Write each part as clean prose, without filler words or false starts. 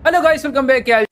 Hello guys, welcome back यार।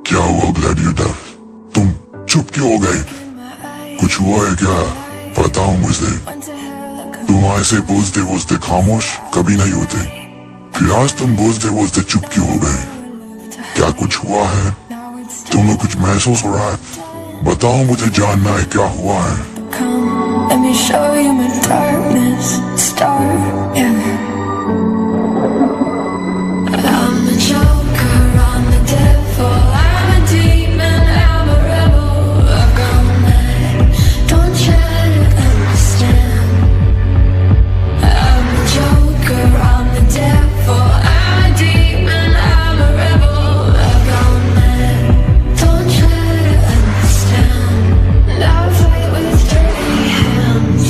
क्या हुआ ग्लैडिएटर? तुम चुप क्यों हो गए? कुछ हुआ है क्या? बताओ मुझे। तुम ऐसे बोलते खामोश कभी नहीं होते, फिर आज तुम बोलते चुप क्यों हो गए? क्या कुछ हुआ है? तुम्हें कुछ महसूस हो रहा है? बताओ, मुझे जानना है क्या हुआ है। Let me show you my darkness, star, yeah. I'm a joker, I'm the devil, I'm a demon, I'm a rebel. I've gone mad, don't try to understand. I'm a joker, I'm the devil, I'm a demon, I'm a rebel. I've gone mad, don't try to understand. I fight with dirty hands.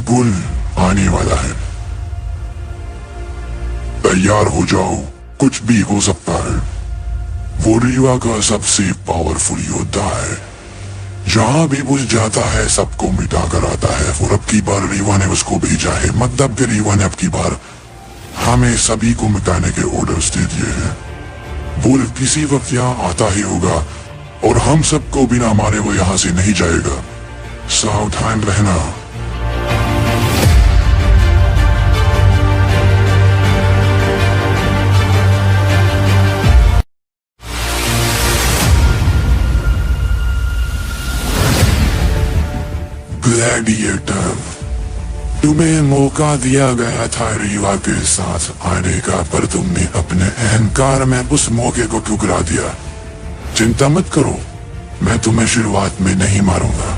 Bull आने वाला है। तैयार हो जाओ, कुछ भी हो सकता है। वो रीवा का सबसे पावरफुल योद्धा है। जहां भी बुझ जाता है सबको मिटा कर आता है। और अब की बार रीवा ने उसको भेजा है, मतलब कि रीवा ने अब की बार हमें सभी को मिटाने के ऑर्डर्स दे दिए हैं। बुल किसी वक्त यहाँ आता ही होगा और हम सबको बिना मारे वो यहाँ से नहीं जाएगा। सावधान रहना। ग्लैडिएटर, तुम्हें मौका दिया गया था रीवा के साथ आने का, पर तुमने अपने अहंकार में उस मौके को ठुकरा दिया। चिंता मत करो, मैं तुम्हें शुरुआत में नहीं मारूंगा।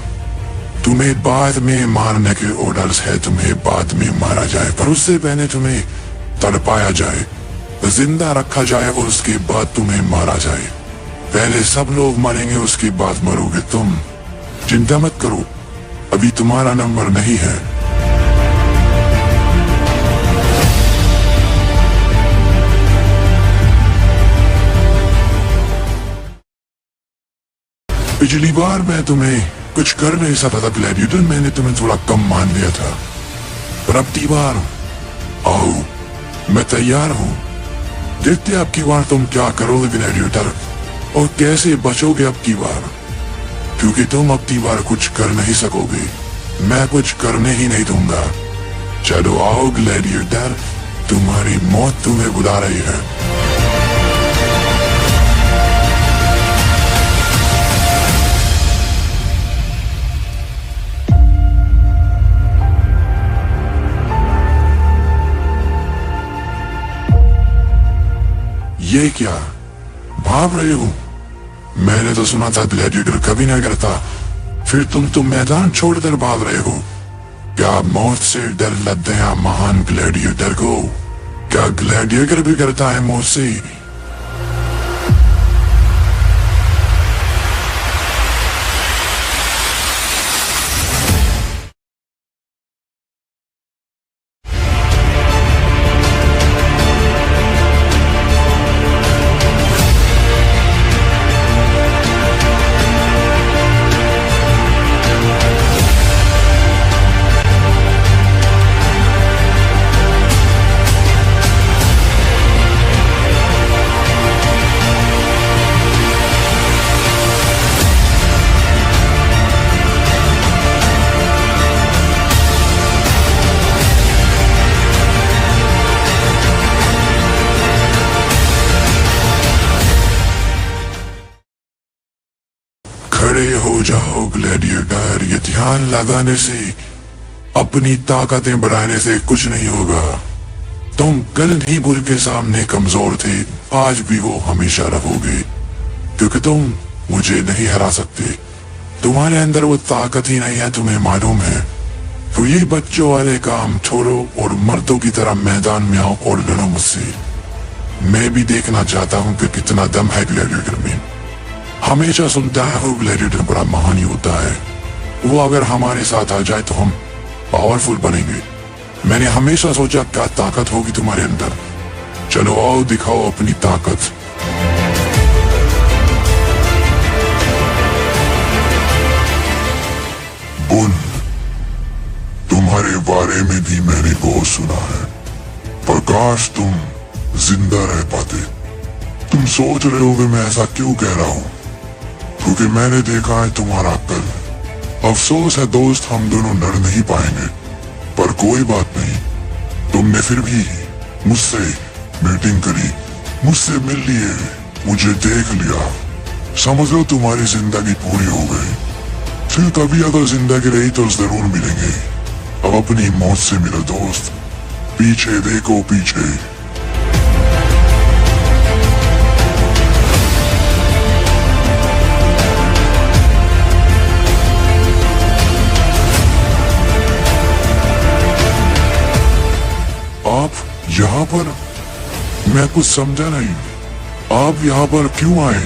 तुम्हें बाद में मारने के ऑर्डर्स है, तुम्हें बाद में मारा जाए, पर उससे पहले तुम्हें तड़पाया जाए, जिंदा रखा जाए और उसके बाद तुम्हें मारा जाए। पहले सब लोग मरेंगे, उसके बाद मरोगे तुम। चिंता मत करो, अभी तुम्हारा नंबर नहीं है। पिछली बार मैं तुम्हें कुछ कर नहीं सकता था ग्लैडिएटर, मैंने तुम्हें थोड़ा कम मान लिया था, पर अब की बार आओ, मैं तैयार हूँ। देखते अब की बार तुम क्या करोगे ग्लैडिएटर, और कैसे बचोगे अब की बार, क्योंकि तुम अब की बार कुछ कर नहीं सकोगे। मैं कुछ करने ही नहीं दूंगा। चलो आओ ग्लैडिएटर, तुम्हारी मौत तुम्हें बुला रही है। ये क्या भाग रहे हो? मैंने तो सुना था ग्लैडिएटर कभी नहीं करता, फिर तुम तो मैदान छोड़कर भाग रहे हो। क्या मौत से डर लगते हैं महान ग्लैडिएटर को? क्या ग्लैडिएटर भी करता है मौत से? खड़े हो जाओ ग्लैडिएटर, ये ध्यान लगाने से, अपनी ताकतें बढ़ाने से कुछ नहीं होगा। तुम कल ही बुल के सामने कमजोर थे, आज भी वो हमेशा रहोगे, क्योंकि तुम मुझे नहीं हरा सकते। तुम्हारे अंदर वो ताकत ही नहीं है, तुम्हें मालूम है। तो ये बच्चों वाले काम छोड़ो और मर्दों की तरह मैदान में आओ और लड़ो मुझसे। मैं भी देखना चाहता हूँ कि कितना दम है ग्लैडिएटर में। हमेशा सुनता है वो ग्लैडिएटर बड़ा महान होता है, वो अगर हमारे साथ आ जाए तो हम पावरफुल बनेंगे। मैंने हमेशा सोचा क्या ताकत होगी तुम्हारे अंदर। चलो आओ, दिखाओ अपनी ताकत। बुल, तुम्हारे बारे में भी मैंने बहुत सुना है, पर काश तुम जिंदा रह पाते। तुम सोच रहे होगे मैं ऐसा क्यों कह रहा हूँ, क्योंकि मैंने देखा है तुम्हारा कल। अफसोस है दोस्त, हम दोनों लड़ नहीं पाएंगे, पर कोई बात नहीं। तुमने फिर भी मुझसे मीटिंग करी, मुझसे मिल लिए, मुझे देख लिया, समझ लो तुम्हारी जिंदगी पूरी हो गई। फिर कभी अगर जिंदगी रही तो जरूर मिलेंगे। अब अपनी मौत से मिलो दोस्त, पीछे देखो पीछे। आप यहाँ पर? मैं कुछ समझा नहीं, आप यहाँ पर क्यों आए?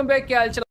Welcome back. क्या हाल चाल?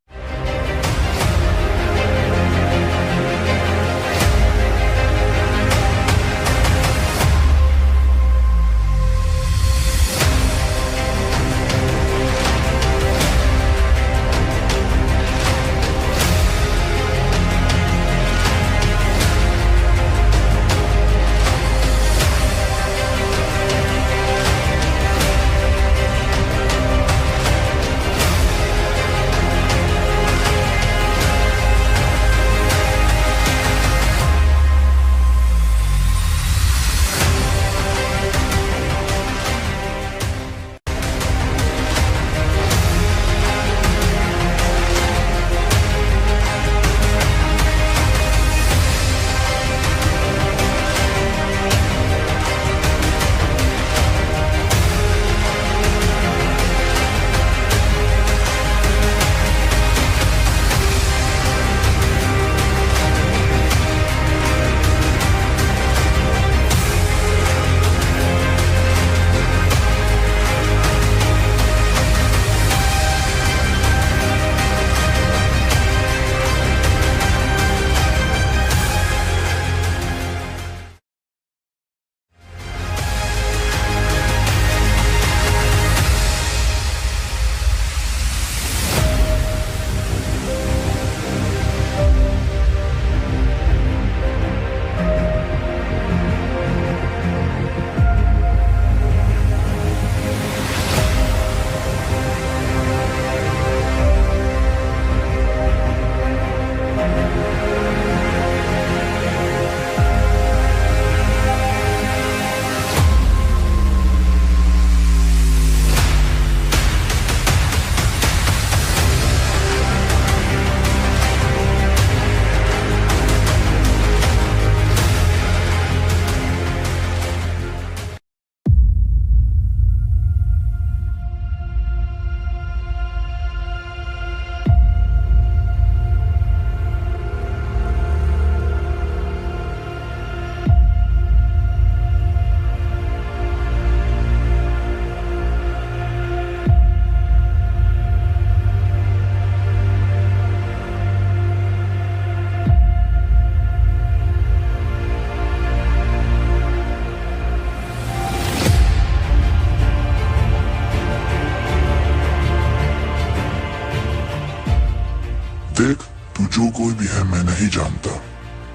देख, तू जो कोई भी है मैं नहीं जानता।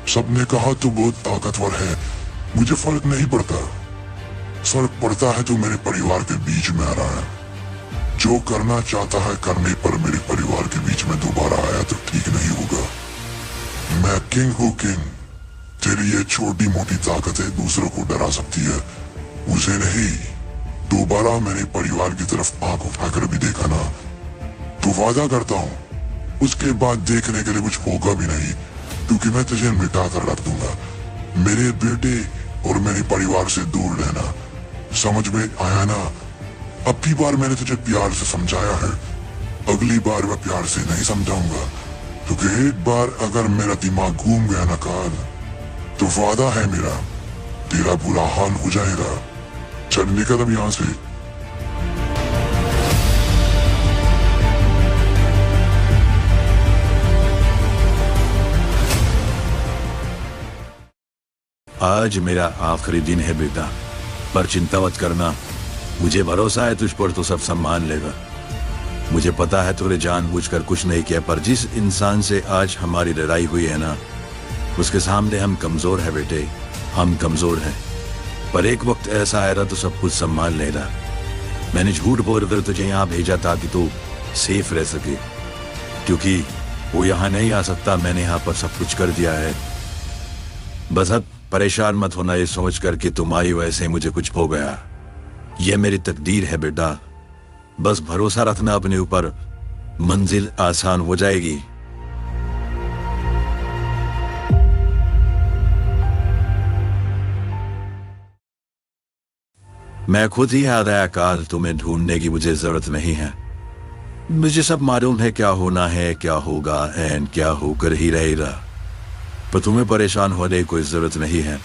सबने कहा तू बहुत ताकतवर है, मुझे फर्क नहीं पड़ता। फर्क पड़ता है तू मेरे परिवार के बीच में आ रहा है। जो करना चाहता है करने पर मेरे परिवार के बीच में दोबारा आया तो ठीक नहीं होगा। मैं किंग हूँ किंग। तेरी ये छोटी मोटी ताकतें दूसरों को डरा सकती है, मुझे नहीं। दोबारा मेरे परिवार की तरफ आंख उठाकर भी देखा ना तो वादा करता हूँ उसके बाद देखने के लिए कुछ होगा भी नहीं, क्योंकि मैं तुझे मिटा कर रख दूंगा। मेरे बेटे और मेरे परिवार से दूर रहना, समझ में आया ना? अब की बार मैंने तुझे प्यार से समझाया है, अगली बार मैं प्यार से नहीं समझाऊंगा, क्योंकि एक बार अगर मेरा दिमाग घूम गया ना काल, तो वादा है मेरा तेरा बुरा हाल हो जाएगा। चल निकल अब यहाँ से। आज मेरा आखिरी दिन है बेटा, पर चिंता मत करना। मुझे भरोसा है तुझ पर तो सब सम्मान लेगा। मुझे पता है तूने जानबूझकर कुछ नहीं किया, पर जिस इंसान से आज हमारी लड़ाई हुई है ना, उसके सामने हम कमजोर है बेटे, हम कमजोर हैं। पर एक वक्त ऐसा आएगा तो सब कुछ सम्मान लेगा। मैंने झूठ बोलकर तुझे यहाँ भेजा ताकि तू सेफ रह सके, क्योंकि वो यहाँ नहीं आ सकता। मैंने यहाँ पर सब कुछ कर दिया है। बस अब परेशान मत होना ये सोच कर कि तुम आई वैसे मुझे कुछ हो गया। ये मेरी तकदीर है बेटा, बस भरोसा रखना अपने ऊपर, मंजिल आसान हो जाएगी। मैं खुद ही आ गया काल, तुम्हें ढूंढने की मुझे जरूरत नहीं है। मुझे सब मालूम है क्या होना है, क्या होगा एंड क्या होकर ही रहेगा, पर तुम्हें परेशान होने की कोई जरूरत नहीं है।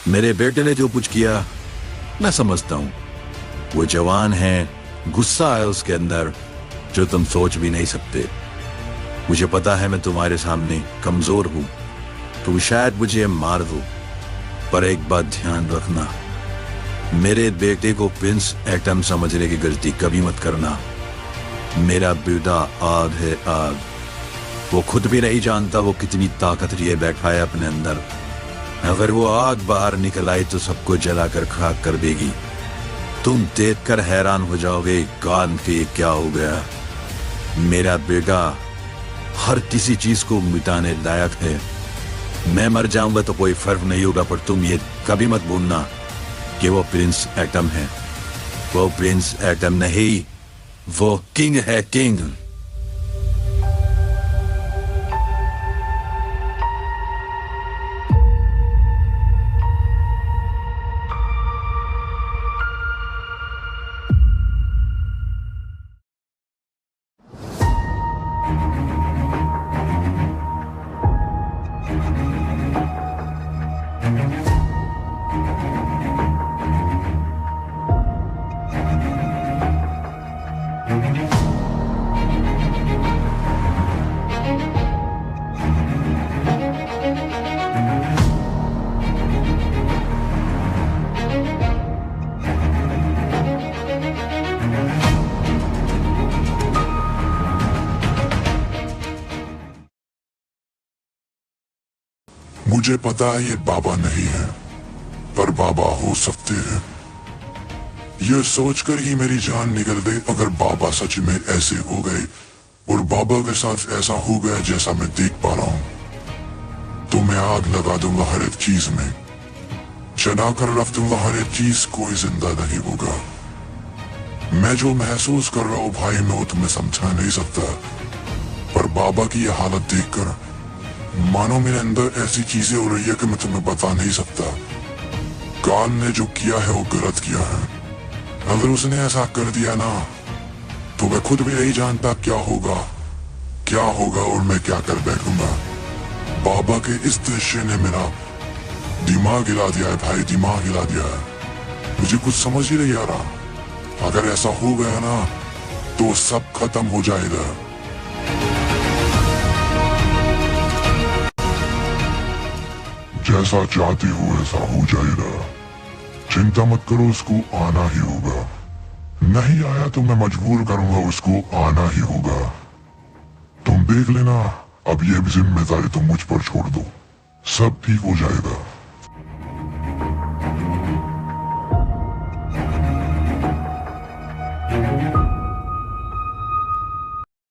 मेरे बेटे ने जो कुछ किया मैं समझता हूं। वो जवान है, गुस्सा है उसके अंदर, जो तुम सोच भी नहीं सकते। मुझे पता है मैं तुम्हारे सामने कमजोर हूं, तुम शायद मुझे मार दो, पर एक बात ध्यान रखना, मेरे बेटे को प्रिंस एटम समझने की गलती कभी मत करना। मेरा बेटा आग है, आग। वो खुद भी नहीं जानता वो कितनी ताकत लिए बैठा है अपने अंदर। अगर वो आग बाहर निकल आई तो सबको जलाकर खाक कर देगी। तुम देखकर हैरान हो जाओगे कान के क्या हो गया। मेरा बेटा हर किसी चीज को मिटाने लायक है। मैं मर जाऊंगा तो कोई फर्क नहीं होगा, पर तुम ये कभी मत भूलना कि वो प्रिंस एटम है। वो प्रिंस एटम नहीं, वो किंग है, किंग। मुझे पता है ये बाबा नहीं है, पर बाबा हो सकते हैं। यह सोचकर ही मेरी जान निकल गई अगर बाबा सच में ऐसे हो गए और बाबा के साथ ऐसा हो गया जैसा मैं देख पा रहा हूं, तो मैं आग लगा दूंगा हर एक चीज में, जलाकर रख दूंगा हर एक चीज, कोई जिंदा नहीं होगा। मैं जो महसूस कर रहा हूं भाई, मैं वो तुम्हें समझा नहीं सकता, पर बाबा की यह हालत देखकर मानो मेरे अंदर ऐसी चीजें हो रही है कि मैं तुम्हें बता नहीं सकता। कान ने जो किया है वो गलत किया है। अगर उसने ऐसा कर दिया ना, तो मैं खुद भी नहीं जानता क्या होगा और मैं क्या कर बैठूंगा। बाबा के इस दृश्य ने मेरा दिमाग हिला दिया है भाई, दिमाग हिला दिया है। मुझे कुछ समझ ही नहीं आ रहा। अगर ऐसा हो गया ना तो सब खत्म हो जाएगा। जैसा चाहती हो ऐसा हो जाएगा, चिंता मत करो, उसको आना ही होगा। नहीं आया तो मैं मजबूर करूंगा, उसको आना ही होगा। तुम देख लेना, अब ये भी जिम्मेदारी तुम मुझ पर छोड़ दो, सब ठीक हो जाएगा।